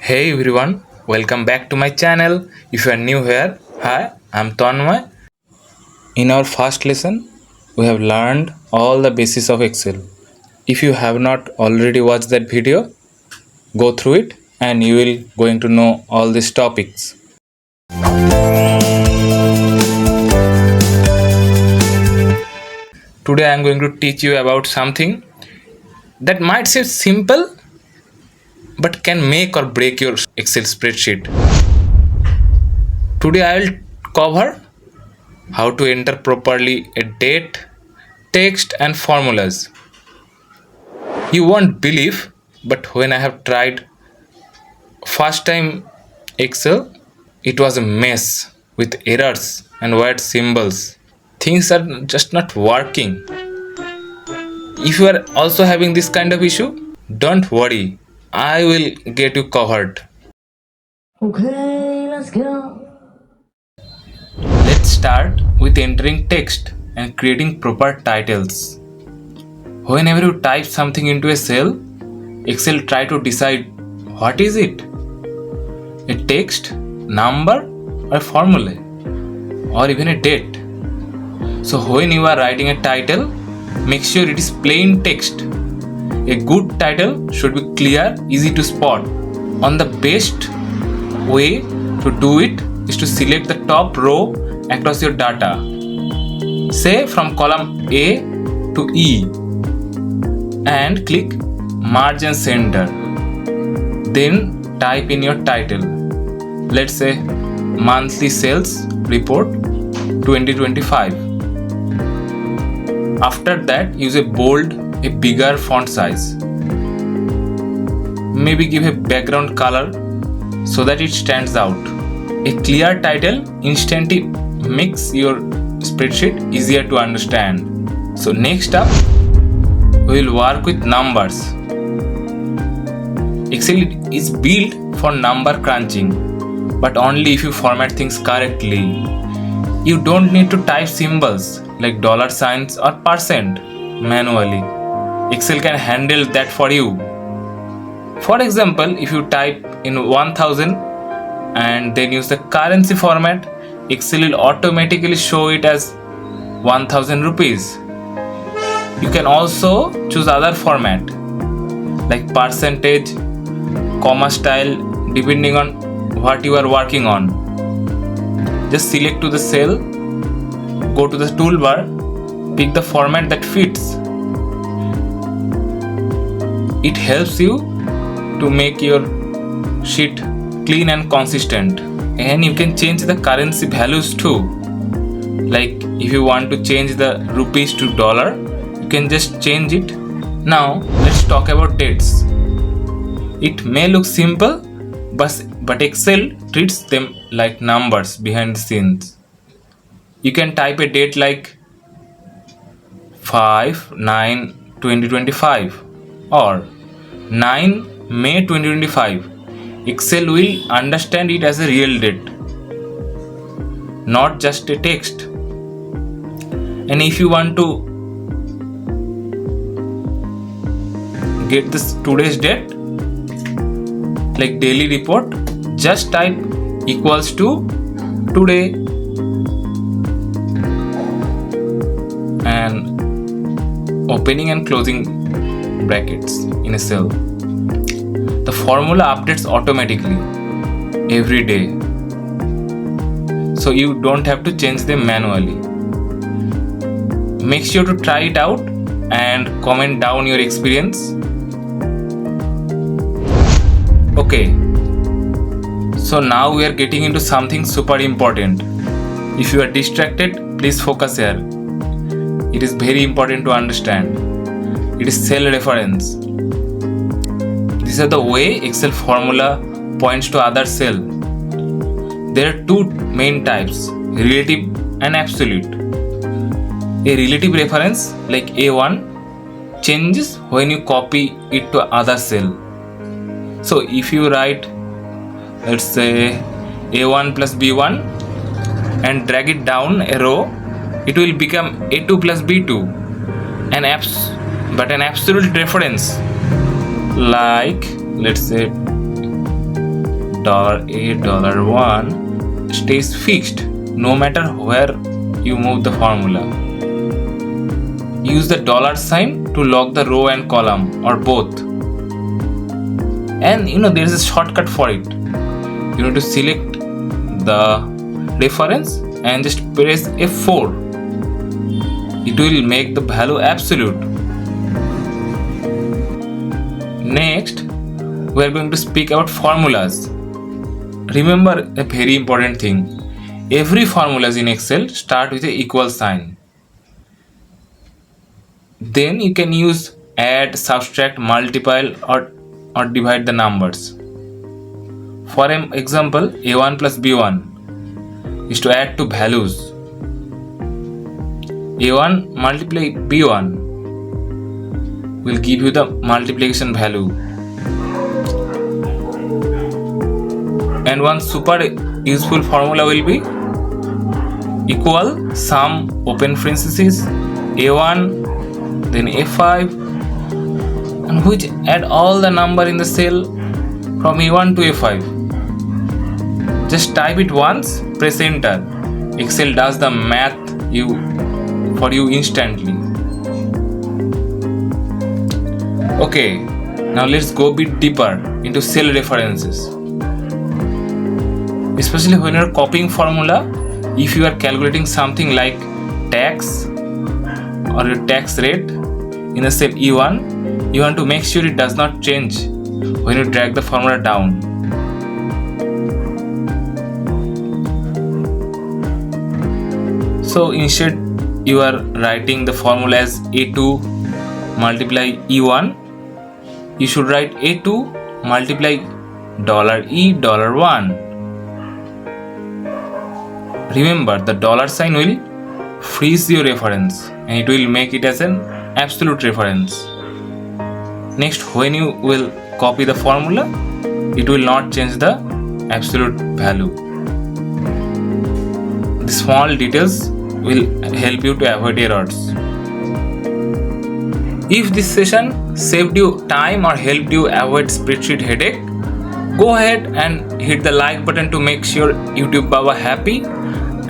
Hey everyone, welcome back to my channel. If you are new here, hi, I'm Tanmay. In our first lesson, we have learned all the basis of Excel. If you have not already watched that video, go through it and you will going to know all these topics. Today I am going to teach you about something that might seem simple but can make or break your Excel spreadsheet. Today I will cover how to enter properly a date, text and formulas. You won't believe, but when I have tried first time Excel, it was a mess with errors and weird symbols. Things are just not working. If you are also having this kind of issue, don't worry. I will get you covered. Okay, let's go. Let's start with entering text and creating proper titles. Whenever you type something into a cell, Excel try to decide what is it? A text, number or a formula or even a date. So when you are writing a title, make sure it is plain text. A good title should be clear, easy to spot. On the best way to do it is to select the top row across your data. Say from column A to E and click Merge and Center. Then type in your title. Let's say monthly sales report 2025. After that, use a bold, a bigger font size. Maybe give a background color so that it stands out. A clear title instantly makes your spreadsheet easier to understand. So next up, we will work with numbers. Excel is built for number crunching, but only if you format things correctly. You don't need to type symbols like dollar signs or percent manually. Excel can handle that for you. For example, if you type in 1000 and then use the currency format, Excel will automatically show it as 1000 rupees. You can also choose other format like percentage, comma style, depending on what you are working on. Just select to the cell, go to the toolbar, pick the format that fits. It helps you to make your sheet clean and consistent. And you can change the currency values too. Like if you want to change the rupees to dollar, you can just change it. Now let's talk about dates. It may look simple, but Excel treats them like numbers behind the scenes. You can type a date like 5/9/2025 or 9 May 2025. Excel will understand it as a real date, not just a text. And if you want to get this today's date, like daily report, just type equals to today and opening and closing brackets in a cell. The formula updates automatically every day, so you don't have to change them manually. Make sure to try it out and comment down your experience. Okay, so now we are getting into something super important. If you are distracted, please focus here. It is very important to understand. It is cell reference. These are the way Excel formula points to other cell. There are two main types, relative and absolute. A relative reference like A1 changes when you copy it to other cell. So if you write, let's say A1 plus B1 and drag it down a row, it will become A2 plus B2. But an absolute reference like let's say $1 stays fixed no matter where you move the formula. Use the dollar sign to lock the row and column or both. And there is a shortcut for it. You need to select the reference and just press F4. It will make the value absolute. Next, we are going to speak about formulas. Remember a very important thing. Every formulas in Excel start with a equal sign. Then you can use add, subtract, multiply or divide the numbers. For example, A1 plus B1 is to add two values. A1 multiply B1 will give you the multiplication value. And one super useful formula will be equal sum open parenthesis A1 then A5, and which add all the number in the cell from A1 to A5. Just type it once, press enter. Excel does the math for you instantly. Okay, now let's go a bit deeper into cell references. Especially when you are copying formula, if you are calculating something like tax or your tax rate in the cell E1, you want to make sure it does not change when you drag the formula down. So instead you are writing the formula as A2 multiply E1, you should write A2 multiply $E$1. Remember, the dollar sign will freeze your reference and it will make it as an absolute reference. Next, when you will copy the formula, it will not change the absolute value. The small details will help you to avoid errors. If this session saved you time or helped you avoid spreadsheet headache, go ahead and hit the like button to make sure YouTube Baba happy,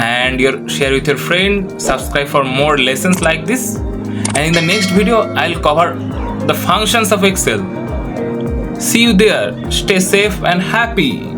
and share with your friend, subscribe for more lessons like this, and in the next video I'll cover the functions of Excel. See you there. Stay safe and happy.